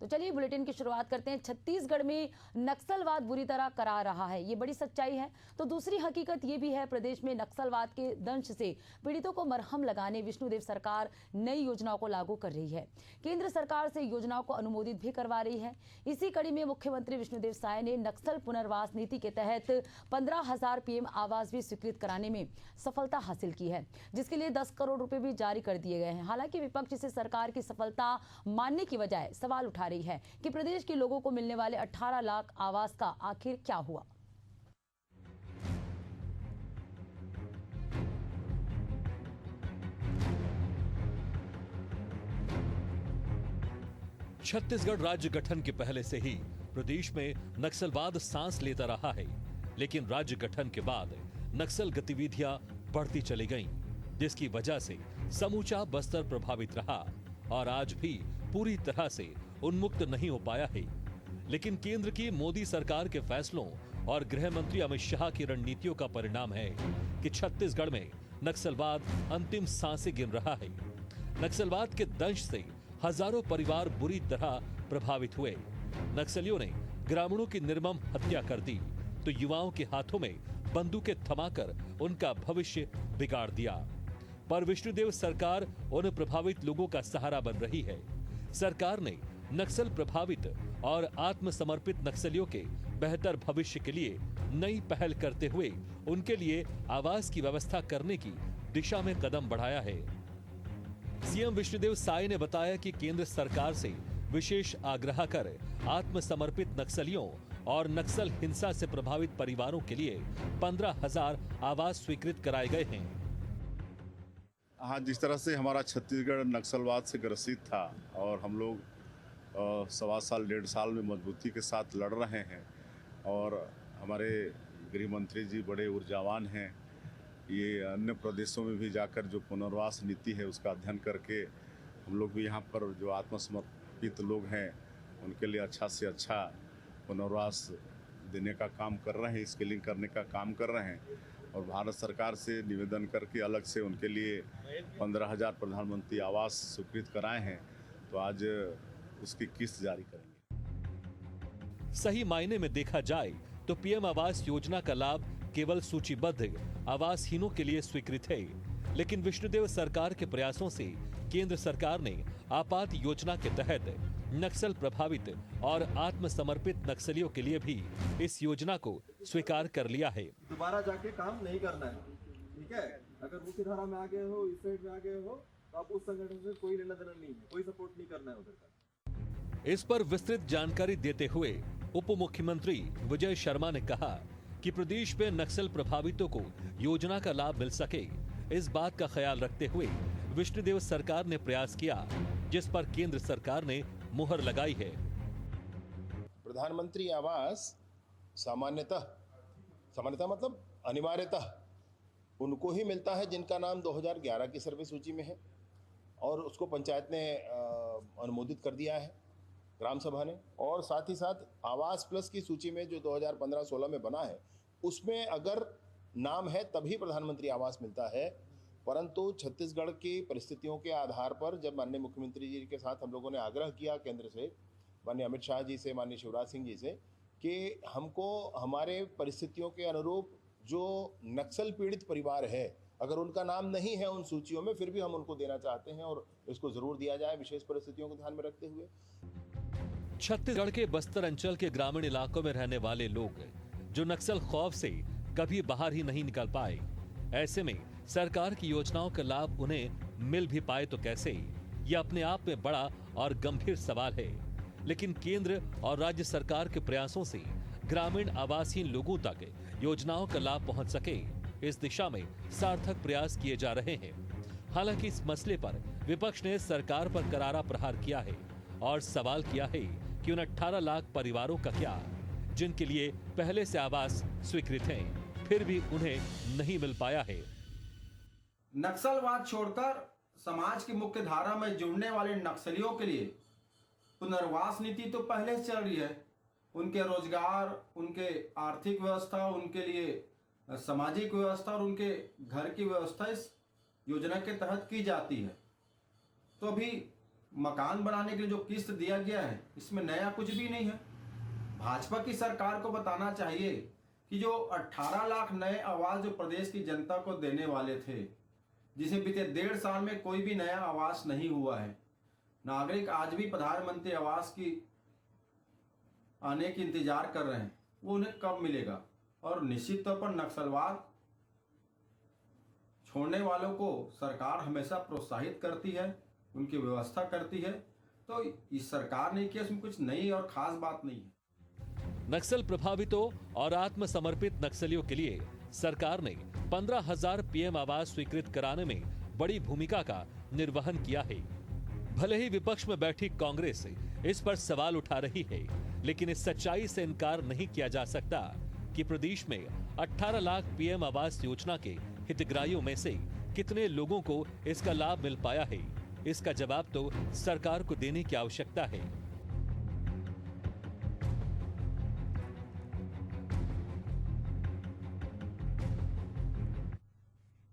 तो चलिए बुलेटिन की शुरुआत करते हैं। छत्तीसगढ़ में नक्सलवाद बुरी तरह करा रहा है, ये बड़ी सच्चाई है। तो दूसरी हकीकत ये भी है, प्रदेश में नक्सलवाद के दंश से पीड़ितों को मरहम लगाने विष्णुदेव सरकार नई योजनाओं को लागू कर रही है। केंद्र सरकार से योजनाओं को अनुमोदित भी करवा रही है। इसी कड़ी में मुख्यमंत्री विष्णुदेव साय ने नक्सल पुनर्वास नीति के तहत 15,000 पीएम आवास भी स्वीकृत कराने में सफलता हासिल की है, जिसके लिए 10 करोड़ रुपए भी जारी कर दिए गए हैं। हालांकि विपक्ष इसे सरकार की सफलता मानने की बजाय सवाल उठा रही है कि प्रदेश के लोगों को मिलने वाले 18 लाख आवास का आखिर क्या हुआ। छत्तीसगढ़ राज्य गठन के पहले से ही प्रदेश में नक्सलवाद सांस लेता रहा है, लेकिन राज्य गठन के बाद नक्सल गतिविधियां बढ़ती चली गईं, जिसकी वजह से समूचा बस्तर प्रभावित रहा और आज भी पूरी तरह से उन्मुक्त नहीं हो पाया है। लेकिन केंद्र की मोदी सरकार के फैसलों और गृह मंत्री अमित शाह की रणनीतियों का परिणाम है कि छत्तीसगढ़ में नक्सलवाद अंतिम सांसें गिन रहा है। नक्सलवाद के दंश से हजारों परिवार बुरी तरह प्रभावित हुए। नक्सलियों ने ग्रामीणों की निर्मम हत्या कर दी तो युवाओं के हाथों में बंदूकें थमाकर उनका भविष्य बिगाड़ दिया। पर विष्णुदेव सरकार उन प्रभावित लोगों का सहारा बन रही है। सरकार ने नक्सल प्रभावित और आत्मसमर्पित नक्सलियों के बेहतर भविष्य के लिए नई पहल करते हुए उनके लिए आवास की व्यवस्था करने की दिशा में कदम बढ़ाया है। सीएम विष्णुदेव साय ने बताया कि केंद्र सरकार से विशेष आग्रह कर आत्मसमर्पित नक्सलियों और नक्सल हिंसा से प्रभावित परिवारों के लिए 15,000 आवास स्वीकृत कराए गए हैं। हाँ, जिस तरह से हमारा छत्तीसगढ़ नक्सलवाद से ग्रसित था और हम लोग 1.25 साल 1.5 साल में मजबूती के साथ लड़ रहे हैं और हमारे गृह मंत्री जी बड़े ऊर्जावान हैं। ये अन्य प्रदेशों में भी जाकर जो पुनर्वास नीति है उसका अध्ययन करके हम लोग भी यहाँ पर जो आत्मसमर्पित लोग हैं उनके लिए अच्छा से अच्छा पुनर्वास देने का काम कर रहे हैं, स्किलिंग करने का काम कर रहे हैं और भारत सरकार से निवेदन करके अलग से उनके लिए 15,000 प्रधानमंत्री आवास स्वीकृत कराए हैं। तो आज उसकी किस्त जारी करेंगे। सही मायने में देखा जाए तो पीएम आवास योजना का लाभ केवल सूचीबद्ध आवासहीनों के लिए स्वीकृत है, लेकिन विष्णुदेव सरकार के प्रयासों से केंद्र सरकार ने आपात योजना के तहत नक्सल प्रभावित और आत्मसमर्पित नक्सलियों के लिए भी इस योजना को स्वीकार कर लिया है। दोबारा जाके काम नहीं करना है, ठीक है। अगर मुख्य धारा में आ गए हो, इस साइड में आ गए हो, तो आप उस संगठन से कोई लेना देना नहीं है, कोई सपोर्ट नहीं करना है उधर का। इस पर विस्तृत जानकारी देते हुए उप मुख्यमंत्री विजय शर्मा ने कहा कि प्रदेश में नक्सल प्रभावितों को योजना का लाभ मिल सके, इस बात का ख्याल रखते हुए विष्णुदेव सरकार ने प्रयास किया, जिस पर केंद्र सरकार ने मुहर लगाई है। प्रधानमंत्री आवास सामान्यतः मतलब अनिवार्यतः उनको ही मिलता है जिनका नाम 2011 की सर्वे सूची में है और उसको पंचायत ने अनुमोदित कर दिया है, ग्राम सभा ने। और साथ ही साथ आवास प्लस की सूची में जो 2015-16 में बना है उसमें अगर नाम है तभी प्रधानमंत्री आवास मिलता है। परंतु छत्तीसगढ़ की परिस्थितियों के आधार पर जब माननीय मुख्यमंत्री जी के साथ हम लोगों ने आग्रह किया केंद्र से, माननीय अमित शाह जी से, माननीय शिवराज सिंह जी से, कि हमको हमारे परिस्थितियों के अनुरूप जो नक्सल पीड़ित परिवार है अगर उनका नाम नहीं है उन सूचियों में, फिर भी हम उनको देना चाहते हैं और इसको जरूर दिया जाए विशेष परिस्थितियों को ध्यान में रखते हुए। छत्तीसगढ़ के बस्तर अंचल के ग्रामीण इलाकों में रहने वाले लोग जो नक्सल खौफ से कभी बाहर ही नहीं निकल पाए, ऐसे में सरकार की योजनाओं का लाभ उन्हें मिल भी पाए तो कैसे, यह अपने आप में बड़ा और गंभीर सवाल है। लेकिन केंद्र और राज्य सरकार के प्रयासों से ग्रामीण आवासहीन लोगों तक योजनाओं का लाभ पहुंच सके, इस दिशा में सार्थक प्रयास किए जा रहे हैं। हालांकि इस मसले पर विपक्ष ने सरकार पर करारा प्रहार किया है और सवाल किया है कि उन 18 लाख परिवारों का क्या, जिनके लिए पहले से आवास स्वीकृत हैं, फिर भी उन्हें नहीं मिल पाया है। नक्सलवाद छोड़कर समाज की मुख्य धारा में जुड़ने वाले नक्सलियों के लिए पुनर्वास नीति तो पहले से चल रही है। उनके रोजगार, उनके आर्थिक व्यवस्था, उनके लिए सामाजिक व्यवस्था और उनके घर की व्यवस्था इस योजना के तहत की जाती है। तो अभी मकान बनाने के लिए जो किस्त दिया गया है, इसमें नया कुछ भी नहीं है। भाजपा की सरकार को बताना चाहिए कि जो 18 लाख नए आवास जो प्रदेश की जनता को देने वाले थे, जिसे बीते 1.5 साल में कोई भी नया आवास नहीं हुआ है। नागरिक आज भी प्रधानमंत्री आवास की आने की इंतजार कर रहे हैं, वो उन्हें कब मिलेगा। और निश्चित तौर पर नक्सलवाद छोड़ने वालों को सरकार हमेशा प्रोत्साहित करती है, उनकी व्यवस्था करती है। तो इस सरकार ने किया, इसमें कुछ नई और खास बात नहीं है। नक्सल प्रभावितों और आत्मसमर्पित नक्सलियों के लिए सरकार ने 15,000 पीएम आवास स्वीकृत कराने में बड़ी भूमिका का निर्वहन किया है। भले ही विपक्ष में बैठी कांग्रेस इस पर सवाल उठा रही है, लेकिन इस सच्चाई से इनकार नहीं किया जा सकता कि प्रदेश में 18 लाख पीएम आवास योजना के हितग्राहियों में से कितने लोगों को इसका लाभ मिल पाया है। इसका जवाब तो सरकार को देने की आवश्यकता है।